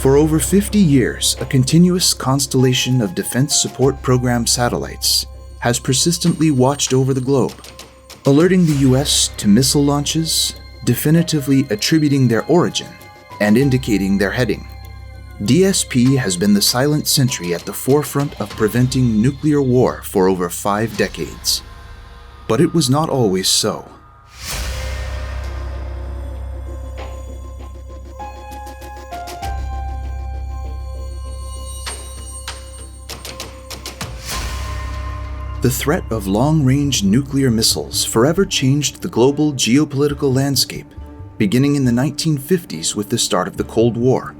For over 50 years, a continuous constellation of Defense Support Program satellites has persistently watched over the globe, alerting the U.S. to missile launches, definitively attributing their origin, and indicating their heading. DSP has been the silent sentry at the forefront of preventing nuclear war for over 5 decades. But it was not always so. The threat of long-range nuclear missiles forever changed the global geopolitical landscape, beginning in the 1950s with the start of the Cold War.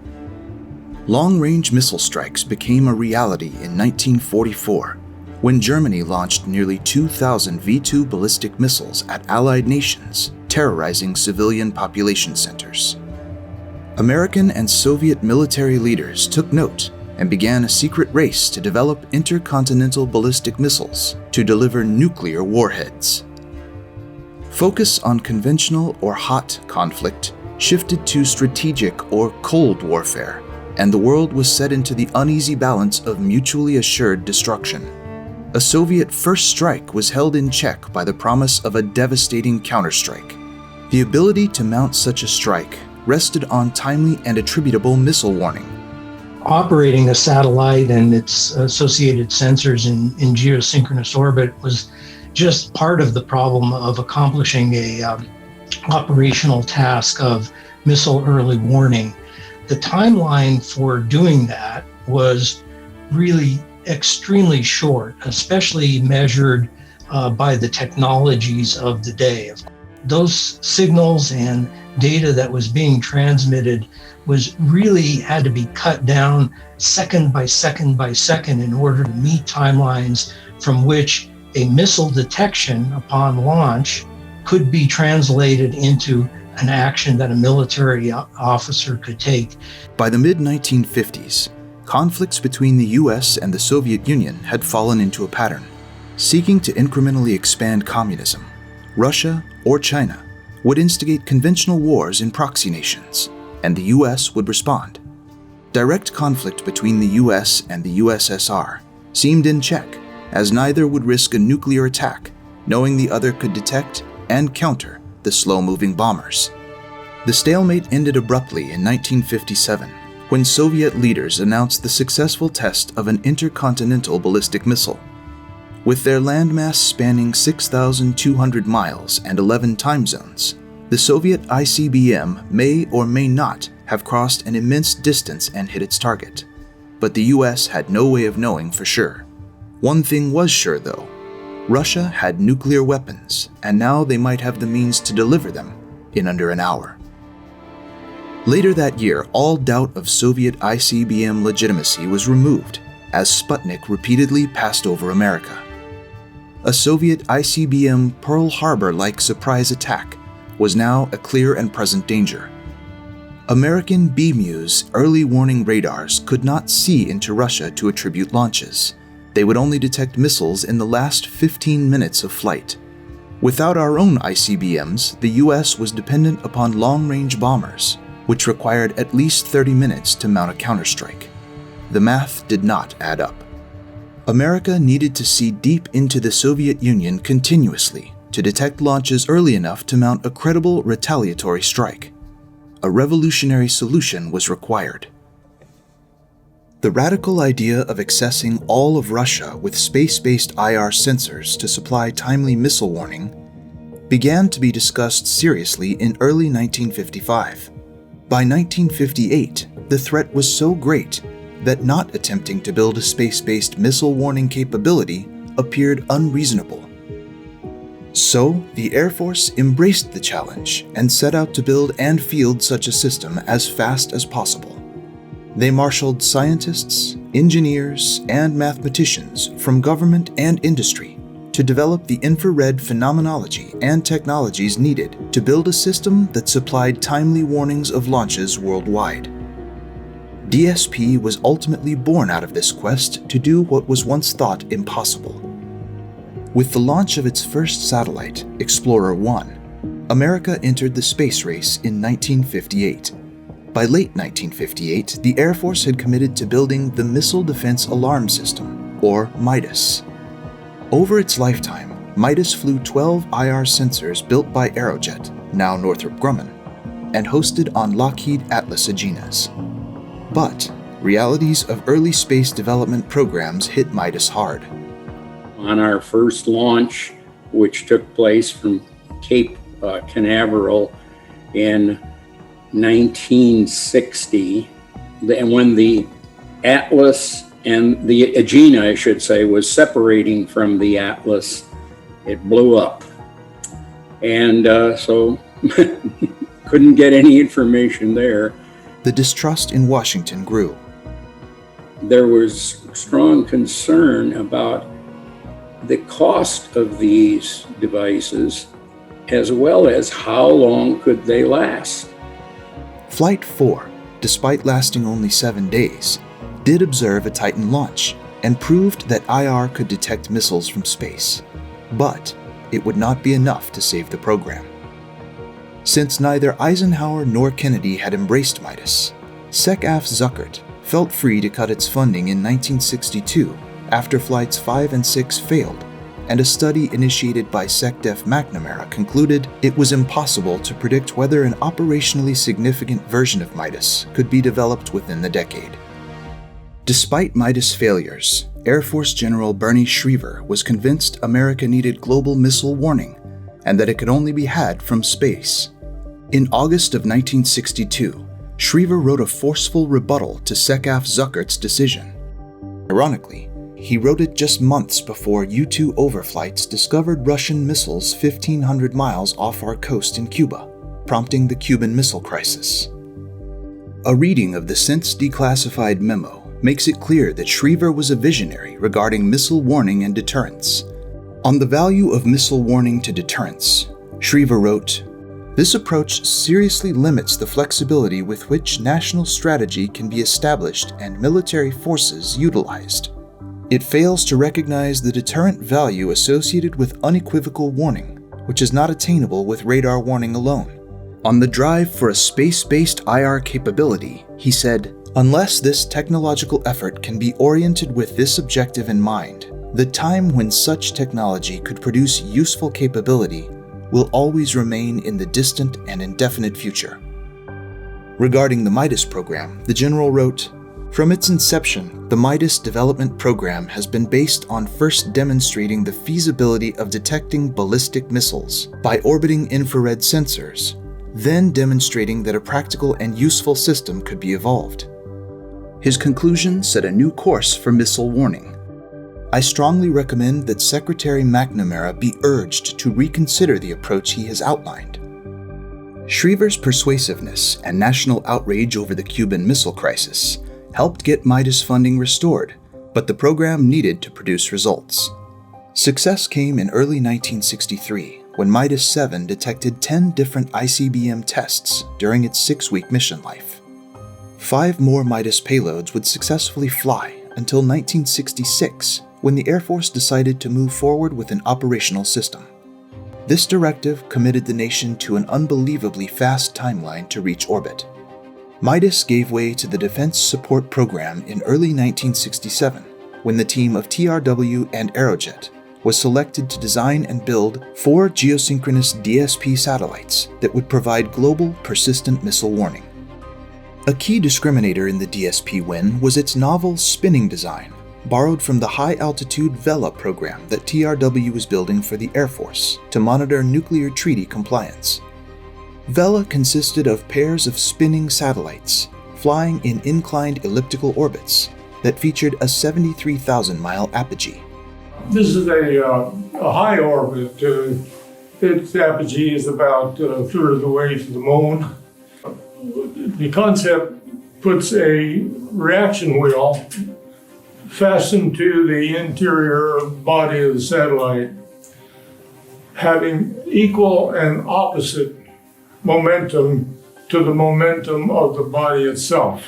Long-range missile strikes became a reality in 1944, when Germany launched nearly 2,000 V-2 ballistic missiles at Allied nations, terrorizing civilian population centers. American and Soviet military leaders took note and began a secret race to develop intercontinental ballistic missiles to deliver nuclear warheads. Focus on conventional or hot conflict shifted to strategic or cold warfare, and the world was set into the uneasy balance of mutually assured destruction. A Soviet first strike was held in check by the promise of a devastating counterstrike. The ability to mount such a strike rested on timely and attributable missile warning. Operating a satellite and its associated sensors in geosynchronous orbit was just part of the problem of accomplishing a operational task of missile early warning. The timeline for doing that was really extremely short, especially measured by the technologies of the day. Those signals and data that was being transmitted was really had to be cut down second by second by second in order to meet timelines from which a missile detection upon launch could be translated into an action that a military officer could take. By the mid-1950s, conflicts between the US and the Soviet Union had fallen into a pattern. Seeking to incrementally expand communism, Russia or China would instigate conventional wars in proxy nations, and the US would respond. Direct conflict between the US and the USSR seemed in check, as neither would risk a nuclear attack, knowing the other could detect and counter the slow-moving bombers. The stalemate ended abruptly in 1957, when Soviet leaders announced the successful test of an intercontinental ballistic missile. With their landmass spanning 6,200 miles and 11 time zones, the Soviet ICBM may or may not have crossed an immense distance and hit its target. But the US had no way of knowing for sure. One thing was sure though: Russia had nuclear weapons, and now they might have the means to deliver them in under an hour. Later that year, all doubt of Soviet ICBM legitimacy was removed as Sputnik repeatedly passed over America. A Soviet ICBM Pearl Harbor-like surprise attack was now a clear and present danger. American BMU's early warning radars could not see into Russia to attribute launches. They would only detect missiles in the last 15 minutes of flight. Without our own ICBMs, the US was dependent upon long-range bombers, which required at least 30 minutes to mount a counterstrike. The math did not add up. America needed to see deep into the Soviet Union continuously to detect launches early enough to mount a credible retaliatory strike. A revolutionary solution was required. The radical idea of accessing all of Russia with space-based IR sensors to supply timely missile warning began to be discussed seriously in early 1955. By 1958, the threat was so great that not attempting to build a space-based missile warning capability appeared unreasonable. So, the Air Force embraced the challenge and set out to build and field such a system as fast as possible. They marshaled scientists, engineers, and mathematicians from government and industry to develop the infrared phenomenology and technologies needed to build a system that supplied timely warnings of launches worldwide. DSP was ultimately born out of this quest to do what was once thought impossible. With the launch of its first satellite, Explorer 1, America entered the space race in 1958. By late 1958, the Air Force had committed to building the Missile Defense Alarm System, or MIDAS. Over its lifetime, MIDAS flew 12 IR sensors built by Aerojet, now Northrop Grumman, and hosted on Lockheed Atlas Aginas. But realities of early space development programs hit MIDAS hard. On our first launch, which took place from Cape Canaveral in 1960, and when the Atlas and the Agena, I should say, was separating from the Atlas, it blew up. And so couldn't get any information there. The distrust in Washington grew. There was strong concern about the cost of these devices, as well as how long could they last. Flight 4, despite lasting only 7 days, did observe a Titan launch and proved that IR could detect missiles from space. But it would not be enough to save the program. Since neither Eisenhower nor Kennedy had embraced MIDAS, SecAf Zuckert felt free to cut its funding in 1962 after Flights 5 and 6 failed, and a study initiated by SecDef McNamara concluded it was impossible to predict whether an operationally significant version of MIDAS could be developed within the decade. Despite MIDAS failures, Air Force General Bernie Schriever was convinced America needed global missile warning and that it could only be had from space. In August of 1962, Schriever wrote a forceful rebuttal to SecAf Zuckert's decision. Ironically, he wrote it just months before U-2 overflights discovered Russian missiles 1,500 miles off our coast in Cuba, prompting the Cuban Missile Crisis. A reading of the since declassified memo makes it clear that Schriever was a visionary regarding missile warning and deterrence. On the value of missile warning to deterrence, Schriever wrote, "This approach seriously limits the flexibility with which national strategy can be established and military forces utilized. It fails to recognize the deterrent value associated with unequivocal warning, which is not attainable with radar warning alone." On the drive for a space-based IR capability, he said, "Unless this technological effort can be oriented with this objective in mind, the time when such technology could produce useful capability will always remain in the distant and indefinite future." Regarding the MIDAS program, the general wrote, "From its inception, the MIDAS development program has been based on first demonstrating the feasibility of detecting ballistic missiles by orbiting infrared sensors, then demonstrating that a practical and useful system could be evolved." His conclusion set a new course for missile warning. "I strongly recommend that Secretary McNamara be urged to reconsider the approach he has outlined." Schriever's persuasiveness and national outrage over the Cuban Missile Crisis helped get MIDAS funding restored, but the program needed to produce results. Success came in early 1963 when MIDAS 7 detected 10 different ICBM tests during its 6-week mission life. 5 more MIDAS payloads would successfully fly until 1966, when the Air Force decided to move forward with an operational system. This directive committed the nation to an unbelievably fast timeline to reach orbit. MIDAS gave way to the Defense Support Program in early 1967, when the team of TRW and Aerojet was selected to design and build 4 geosynchronous DSP satellites that would provide global persistent missile warning. A key discriminator in the DSP win was its novel spinning design, borrowed from the high-altitude Vela program that TRW was building for the Air Force to monitor nuclear treaty compliance. Vela consisted of pairs of spinning satellites flying in inclined elliptical orbits that featured a 73,000-mile apogee. This is a high orbit. Its apogee is about a third of the way to the moon. The concept puts a reaction wheel fastened to the interior body of the satellite, having equal and opposite momentum to the momentum of the body itself.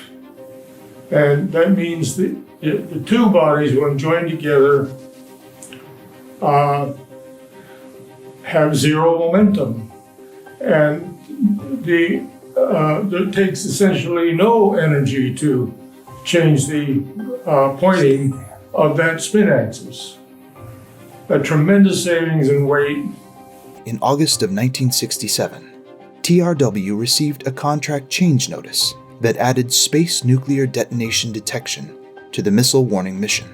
And that means that the two bodies, when joined together, have zero momentum. And the there takes essentially no energy to change the pointing of that spin axis. A tremendous savings in weight. In August of 1967, TRW received a contract change notice that added space nuclear detonation detection to the missile warning mission.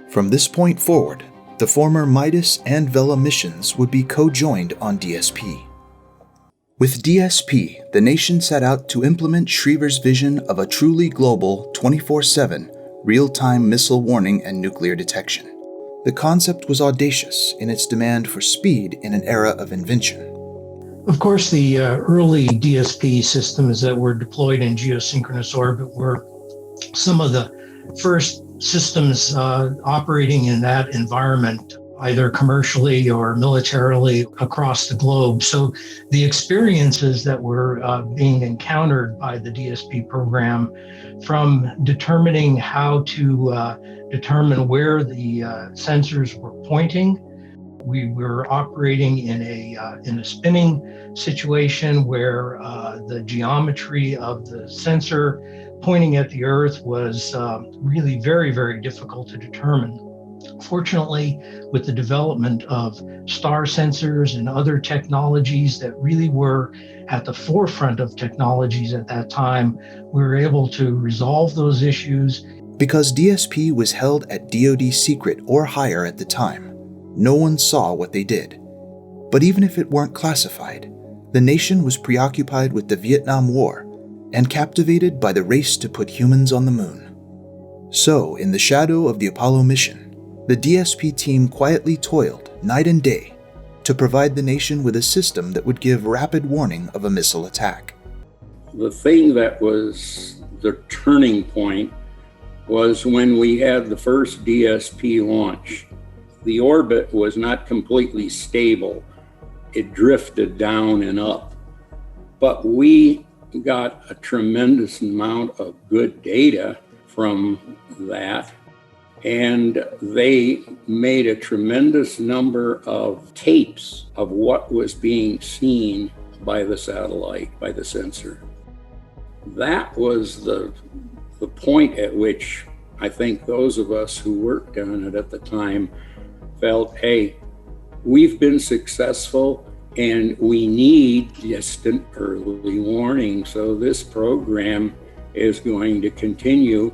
From this point forward, the former Midas and Vela missions would be co-joined on DSP. With DSP, the nation set out to implement Schriever's vision of a truly global 24/7 real-time missile warning and nuclear detection. The concept was audacious in its demand for speed in an era of invention. Of course, the early DSP systems that were deployed in geosynchronous orbit were some of the first systems operating in that environment, either commercially or militarily across the globe. So the experiences that were being encountered by the DSP program, from determining how to determine where the sensors were pointing. We were operating in a spinning situation where the geometry of the sensor pointing at the Earth was really very, very difficult to determine. Fortunately, with the development of star sensors and other technologies that really were at the forefront of technologies at that time, we were able to resolve those issues. Because DSP was held at DoD secret or higher at the time, no one saw what they did. But even if it weren't classified, the nation was preoccupied with the Vietnam War and captivated by the race to put humans on the moon. So, in the shadow of the Apollo mission, the DSP team quietly toiled night and day to provide the nation with a system that would give rapid warning of a missile attack. The thing that was the turning point was when we had the first DSP launch. The orbit was not completely stable. It drifted down and up. But we got a tremendous amount of good data from that. And they made a tremendous number of tapes of what was being seen by the satellite, by the sensor. That was the point at which I think those of us who worked on it at the time felt, hey, we've been successful and we need distant early warning. So this program is going to continue.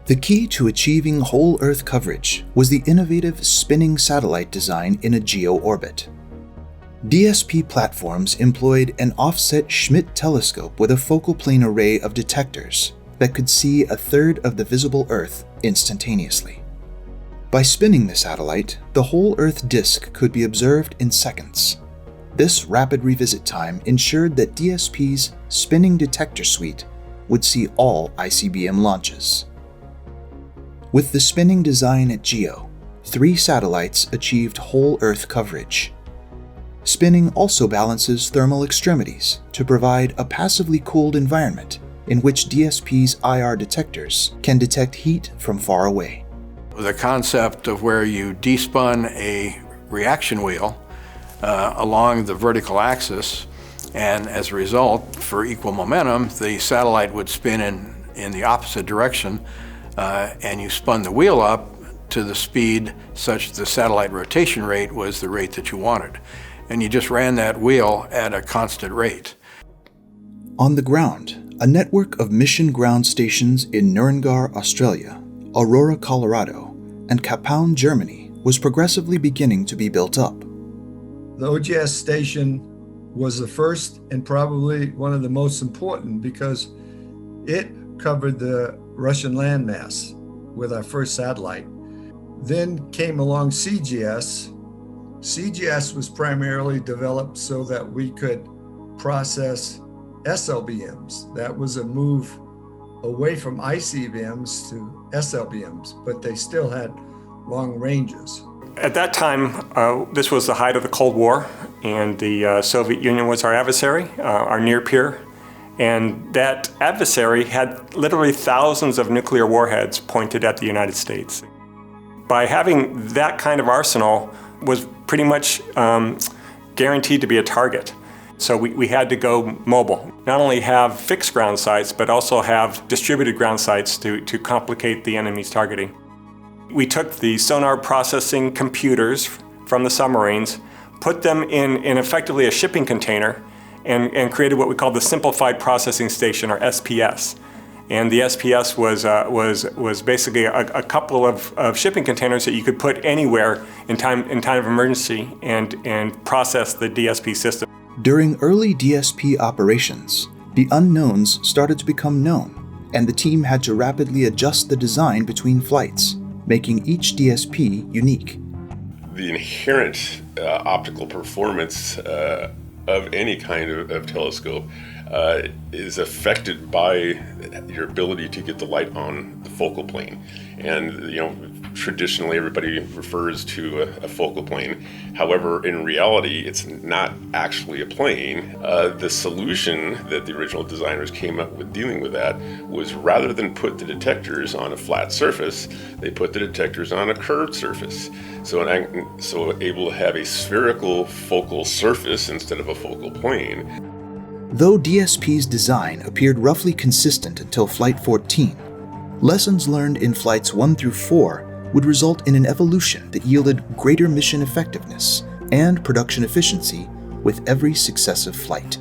The key to achieving whole Earth coverage was the innovative spinning satellite design in a geo orbit. DSP platforms employed an offset Schmidt telescope with a focal plane array of detectors that could see a third of the visible Earth instantaneously. By spinning the satellite, the whole Earth disk could be observed in seconds. This rapid revisit time ensured that DSP's spinning detector suite would see all ICBM launches. With the spinning design at GEO, 3 satellites achieved whole Earth coverage. Spinning also balances thermal extremities to provide a passively cooled environment in which DSP's IR detectors can detect heat from far away. The concept of where you despun a reaction wheel along the vertical axis, and as a result, for equal momentum, the satellite would spin in the opposite direction, and you spun the wheel up to the speed such the satellite rotation rate was the rate that you wanted. And you just ran that wheel at a constant rate. On the ground, a network of mission ground stations in Nuremberg, Australia, Aurora, Colorado, and Kapaun, Germany was progressively beginning to be built up. The OGS station was the first and probably one of the most important because it covered the Russian landmass with our first satellite. Then came along CGS. CGS was primarily developed so that we could process SLBMs. That was a move away from ICBMs to SLBMs, but they still had long ranges. At that time, this was the height of the Cold War, and the Soviet Union was our adversary, our near peer. And that adversary had literally thousands of nuclear warheads pointed at the United States. By having that kind of arsenal was pretty much guaranteed to be a target. So we had to go mobile. Not only have fixed ground sites, but also have distributed ground sites to complicate the enemy's targeting. We took the sonar processing computers from the submarines, put them in effectively a shipping container, and created what we call the Simplified Processing Station, or SPS. And the SPS was basically a couple of shipping containers that you could put anywhere in time of emergency and process the DSP system. During early DSP operations, the unknowns started to become known, and the team had to rapidly adjust the design between flights, making each DSP unique. The inherent optical performance of any kind of telescope is affected by your ability to get the light on the focal plane. And, traditionally everybody refers to a focal plane. However, in reality, it's not actually a plane. The solution that the original designers came up with dealing with that was, rather than put the detectors on a flat surface, they put the detectors on a curved surface. So able to have a spherical focal surface instead of a focal plane. Though DSP's design appeared roughly consistent until Flight 14, lessons learned in Flights 1 through 4 would result in an evolution that yielded greater mission effectiveness and production efficiency with every successive flight.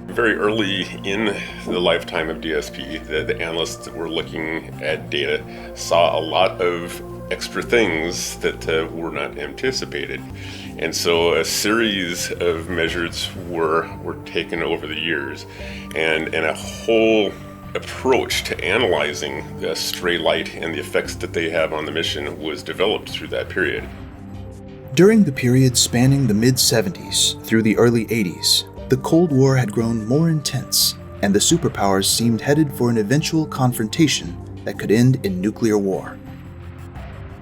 Very early in the lifetime of DSP, the analysts that were looking at data saw a lot of extra things that were not anticipated. And so a series of measures were taken over the years, and a whole approach to analyzing the stray light and the effects that they have on the mission was developed through that period. During the period spanning the mid-70s through the early 80s, the Cold War had grown more intense, and the superpowers seemed headed for an eventual confrontation that could end in nuclear war.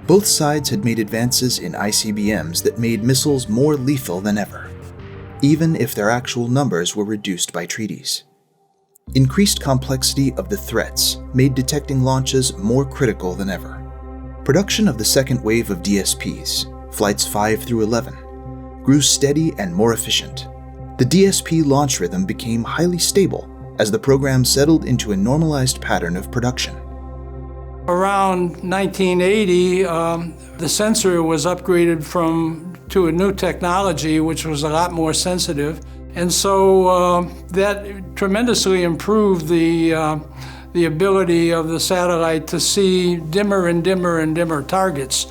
Both sides had made advances in ICBMs that made missiles more lethal than ever, even if their actual numbers were reduced by treaties. Increased complexity of the threats made detecting launches more critical than ever. Production of the second wave of DSPs, Flights 5 through 11, grew steady and more efficient. The DSP launch rhythm became highly stable as the program settled into a normalized pattern of production. Around 1980, the sensor was upgraded to a new technology, which was a lot more sensitive. And so that tremendously improved the ability of the satellite to see dimmer and dimmer and dimmer targets.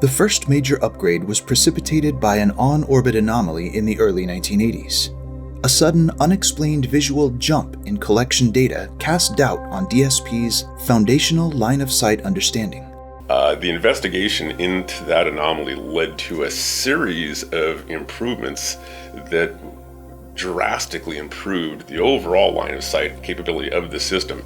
The first major upgrade was precipitated by an on-orbit anomaly in the early 1980s. A sudden, unexplained visual jump in collection data cast doubt on DSP's foundational line-of-sight understanding. The investigation into that anomaly led to a series of improvements that drastically improved the overall line-of-sight capability of the system.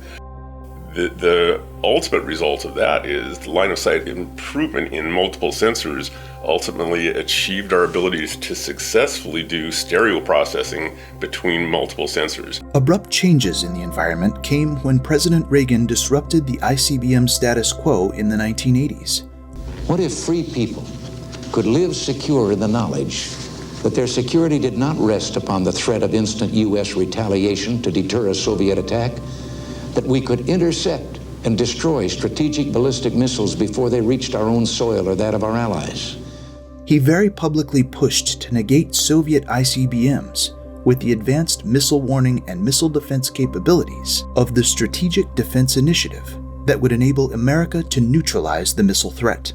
The ultimate result of that is the line-of-sight improvement in multiple sensors ultimately achieved our ability to successfully do stereo processing between multiple sensors. Abrupt changes in the environment came when President Reagan disrupted the ICBM status quo in the 1980s. What if free people could live secure in the knowledge that their security did not rest upon the threat of instant U.S. retaliation to deter a Soviet attack, that we could intercept and destroy strategic ballistic missiles before they reached our own soil or that of our allies? He very publicly pushed to negate Soviet ICBMs with the advanced missile warning and missile defense capabilities of the Strategic Defense Initiative that would enable America to neutralize the missile threat.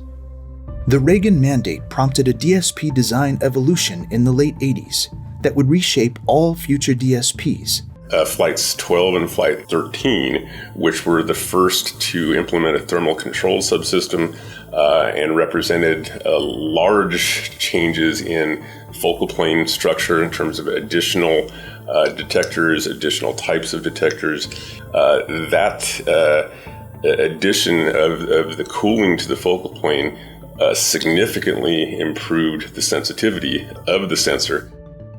The Reagan mandate prompted a DSP design evolution in the late 80s that would reshape all future DSPs. Flights 12 and Flight 13, which were the first to implement a thermal control subsystem and represented large changes in focal plane structure in terms of additional detectors, additional types of detectors. That addition of the cooling to the focal plane significantly improved the sensitivity of the sensor.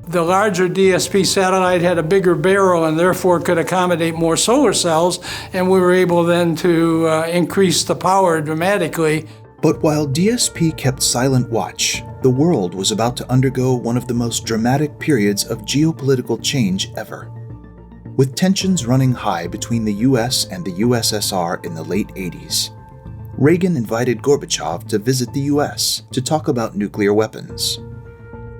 The larger DSP satellite had a bigger barrel and therefore could accommodate more solar cells, and we were able then to increase the power dramatically. But while DSP kept silent watch, the world was about to undergo one of the most dramatic periods of geopolitical change ever. With tensions running high between the US and the USSR in the late 80s, Reagan invited Gorbachev to visit the US to talk about nuclear weapons.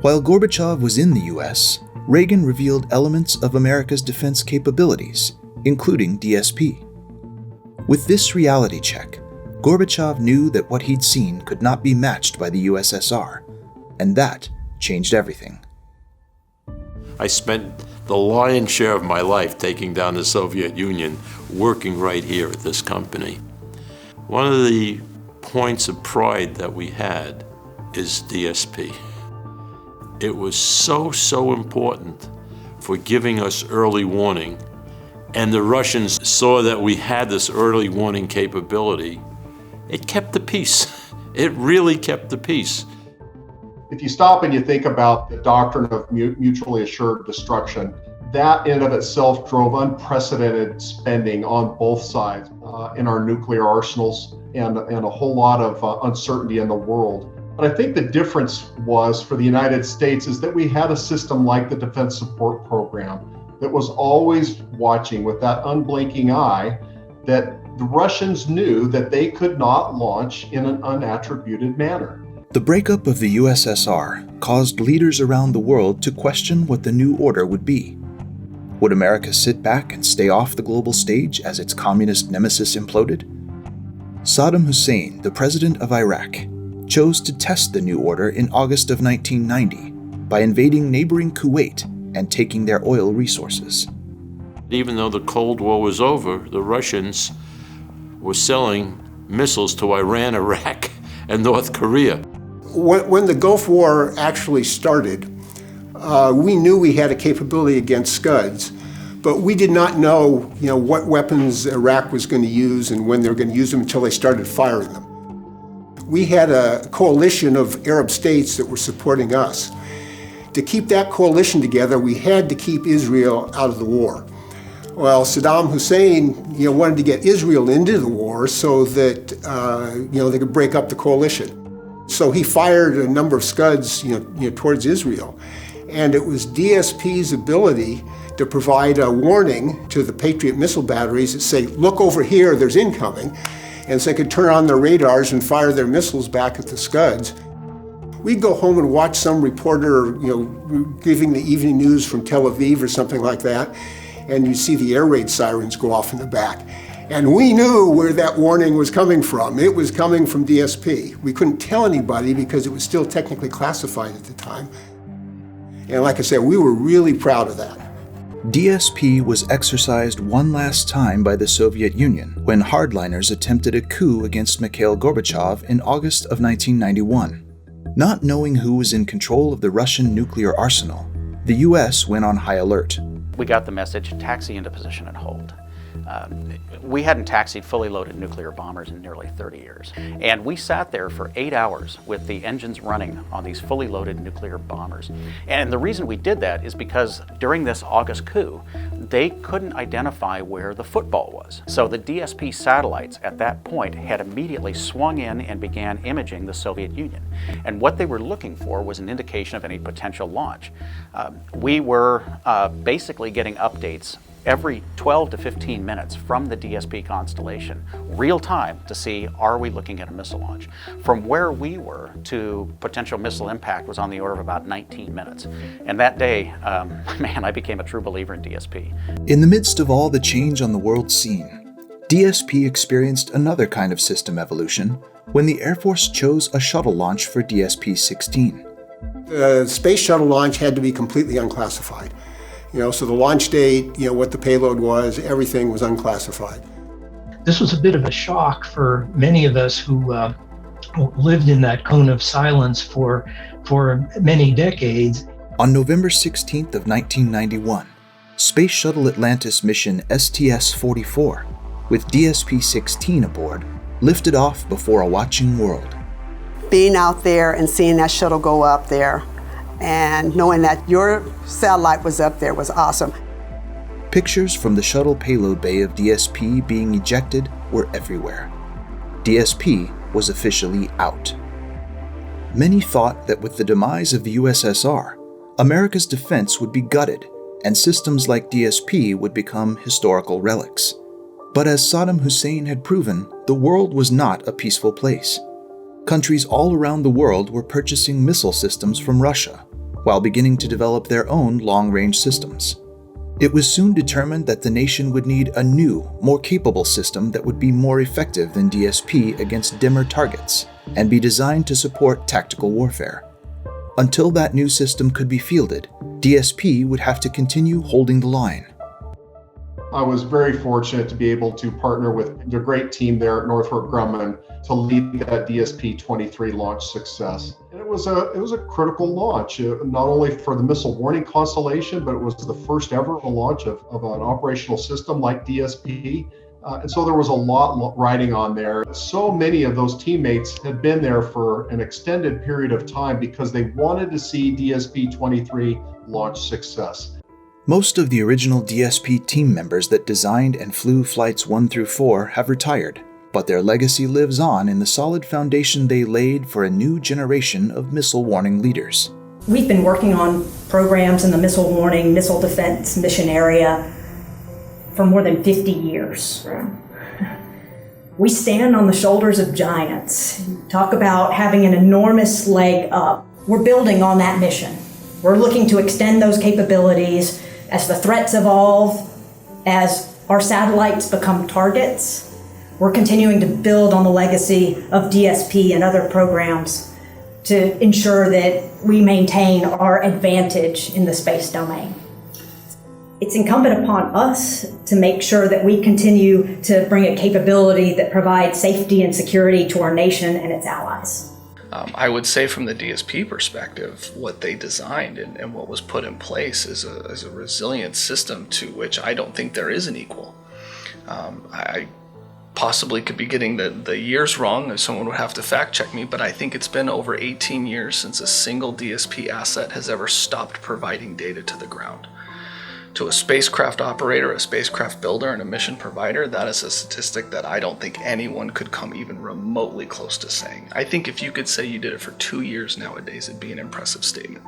While Gorbachev was in the US, Reagan revealed elements of America's defense capabilities, including DSP. With this reality check, Gorbachev knew that what he'd seen could not be matched by the USSR, and that changed everything. I spent the lion's share of my life taking down the Soviet Union, working right here at this company. One of the points of pride that we had is DSP. It was so important for giving us early warning, and the Russians saw that we had this early warning capability. It kept the peace. It really kept the peace. If you stop and you think about the doctrine of mutually assured destruction, that in and of itself drove unprecedented spending on both sides in our nuclear arsenals and a whole lot of uncertainty in the world. But I think the difference was for the United States is that we had a system like the Defense Support Program that was always watching with that unblinking eye that the Russians knew that they could not launch in an unattributed manner. The breakup of the USSR caused leaders around the world to question what the new order would be. Would America sit back and stay off the global stage as its communist nemesis imploded? Saddam Hussein, the president of Iraq, chose to test the new order in August of 1990 by invading neighboring Kuwait and taking their oil resources. Even though the Cold War was over, the Russians were selling missiles to Iran, Iraq, and North Korea. When the Gulf War actually started, we knew we had a capability against Scuds, but we did not know, what weapons Iraq was going to use and when they were going to use them until they started firing them. We had a coalition of Arab states that were supporting us. To keep that coalition together, we had to keep Israel out of the war. Well, Saddam Hussein, wanted to get Israel into the war so that, they could break up the coalition. So he fired a number of Scuds, towards Israel. And it was DSP's ability to provide a warning to the Patriot missile batteries that say, look over here, there's incoming. And so they could turn on their radars and fire their missiles back at the Scuds. We'd go home and watch some reporter, giving the evening news from Tel Aviv or something like that, and you'd see the air raid sirens go off in the back. And we knew where that warning was coming from. It was coming from DSP. We couldn't tell anybody because it was still technically classified at the time. And like I said, we were really proud of that. DSP was exercised one last time by the Soviet Union when hardliners attempted a coup against Mikhail Gorbachev in August of 1991. Not knowing who was in control of the Russian nuclear arsenal, the US went on high alert. We got the message, taxi into position and hold. We hadn't taxied fully loaded nuclear bombers in nearly 30 years. And we sat there for 8 hours with the engines running on these fully loaded nuclear bombers. And the reason we did that is because during this August coup, they couldn't identify where the football was. So the DSP satellites at that point had immediately swung in and began imaging the Soviet Union. And what they were looking for was an indication of any potential launch. We were basically getting updates every 12 to 15 minutes from the DSP constellation, real time, to see, are we looking at a missile launch? From where we were to potential missile impact was on the order of about 19 minutes. And that day, I became a true believer in DSP. In the midst of all the change on the world scene, DSP experienced another kind of system evolution when the Air Force chose a shuttle launch for DSP-16. The space shuttle launch had to be completely unclassified. So the launch date, what the payload was, everything was unclassified. This was a bit of a shock for many of us who lived in that cone of silence for many decades. On November 16th of 1991, Space Shuttle Atlantis mission STS-44, with DSP-16 aboard, lifted off before a watching world. Being out there and seeing that shuttle go up there, and knowing that your satellite was up there was awesome. Pictures from the shuttle payload bay of DSP being ejected were everywhere. DSP was officially out. Many thought that with the demise of the USSR, America's defense would be gutted and systems like DSP would become historical relics. But as Saddam Hussein had proven, the world was not a peaceful place. Countries all around the world were purchasing missile systems from Russia, while beginning to develop their own long-range systems. It was soon determined that the nation would need a new, more capable system that would be more effective than DSP against dimmer targets and be designed to support tactical warfare. Until that new system could be fielded, DSP would have to continue holding the line. I was very fortunate to be able to partner with the great team there at Northrop Grumman to lead that DSP-23 launch success. And it was a critical launch, not only for the missile warning constellation, but it was the first ever launch of an operational system like DSP. And so there was a lot riding on there. So many of those teammates had been there for an extended period of time because they wanted to see DSP-23 launch success. Most of the original DSP team members that designed and flew Flights 1 through 4 have retired, but their legacy lives on in the solid foundation they laid for a new generation of missile warning leaders. We've been working on programs in the missile warning, missile defense mission area for more than 50 years. We stand on the shoulders of giants. Talk about having an enormous leg up. We're building on that mission. We're looking to extend those capabilities as the threats evolve, as our satellites become targets. We're continuing to build on the legacy of DSP and other programs to ensure that we maintain our advantage in the space domain. It's incumbent upon us to make sure that we continue to bring a capability that provides safety and security to our nation and its allies. I would say from the DSP perspective, what they designed and what was put in place is a resilient system to which I don't think there is an equal. I possibly could be getting the years wrong, someone would have to fact check me, but I think it's been over 18 years since a single DSP asset has ever stopped providing data to the ground. To a spacecraft operator, a spacecraft builder, and a mission provider, that is a statistic that I don't think anyone could come even remotely close to saying. I think if you could say you did it for 2 years nowadays, it'd be an impressive statement.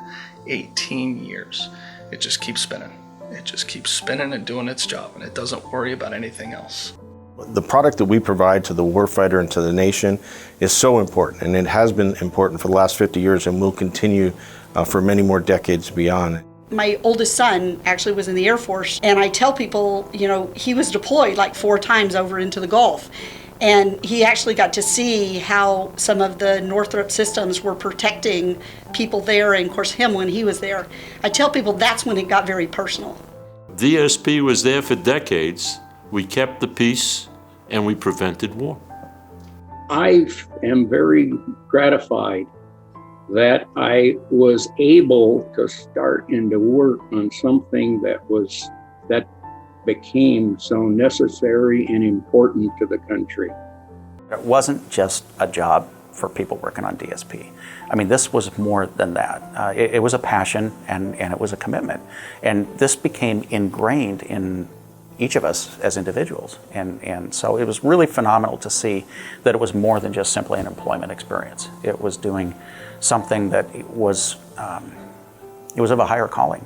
18 years. It just keeps spinning. It just keeps spinning and doing its job, and it doesn't worry about anything else. The product that we provide to the warfighter and to the nation is so important, and it has been important for the last 50 years and will continue for many more decades beyond. My oldest son actually was in the Air Force, and I tell people, you know, he was deployed like 4 times over into the Gulf. And he actually got to see how some of the Northrop systems were protecting people there, and of course him when he was there. I tell people that's when it got very personal. DSP was there for decades. We kept the peace and we prevented war. I am very gratified that I was able to start and to work on something that became so necessary and important to the country. It wasn't just a job for people working on DSP. I mean, this was more than that. It was a passion and it was a commitment. And this became ingrained in each of us as individuals. And so it was really phenomenal to see that it was more than just simply an employment experience. It was doing something that was of a higher calling.